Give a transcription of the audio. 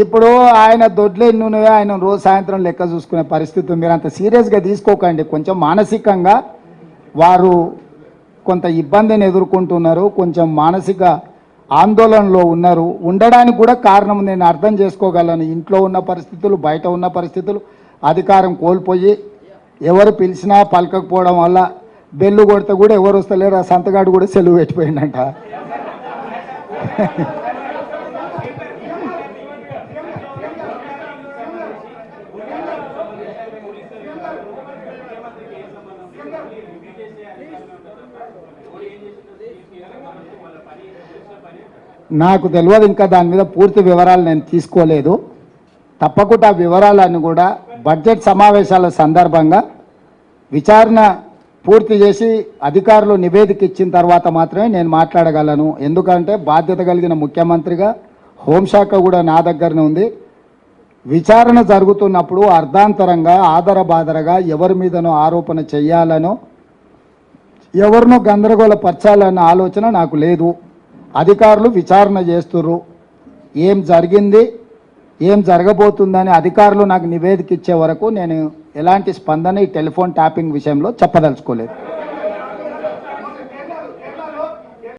ఇప్పుడు ఆయన దొడ్లు ఎన్ని ఉన్నాయో ఆయన రోజు సాయంత్రం లెక్క చూసుకునే పరిస్థితి. మీరు అంత సీరియస్గా తీసుకోకండి. కొంచెం మానసికంగా వారు కొంత ఇబ్బందిని ఎదుర్కొంటున్నారు, కొంచెం మానసిక ఆందోళనలో ఉన్నారు. ఉండడానికి కూడా కారణం నేను అర్థం చేసుకోగలను. ఇంట్లో ఉన్న పరిస్థితులు, బయట ఉన్న పరిస్థితులు, అధికారం కోల్పోయి ఎవరు పిలిచినా పలకకపోవడం వల్ల బెల్లు కొడితే కూడా ఎవరు వస్తలేరు. ఆ సంతగాడు కూడా సెలవు పెట్టిపోయిందంట. నాకు తెలియదు, ఇంకా దాని మీద పూర్తి వివరాలు నేను తీసుకోలేదు. తప్పకుండా ఆ వివరాలను కూడా బడ్జెట్ సమావేశాల సందర్భంగా విచారణ పూర్తి చేసి అధికారులు నివేదిక ఇచ్చిన తర్వాత మాత్రమే నేను మాట్లాడగలను. ఎందుకంటే బాధ్యత కలిగిన ముఖ్యమంత్రిగా హోంశాఖ కూడా నా దగ్గరనే ఉంది. విచారణ జరుగుతున్నప్పుడు అర్ధాంతరంగా ఆదరబాదరగా ఎవరి మీదనో ఆరోపణ చేయాలనో ఎవరినో గందరగోళపరచాలన్న ఆలోచన నాకు లేదు. అధికారులు విచారణ చేస్తుర్రు. ఏం జరిగింది, ఏం జరగబోతుందని అధికారులు నాకు నివేదిక ఇచ్చే వరకు నేను ఎలాంటి స్పందన ఈ టెలిఫోన్ ట్యాపింగ్ విషయంలో చెప్పదలుచుకోలేదు.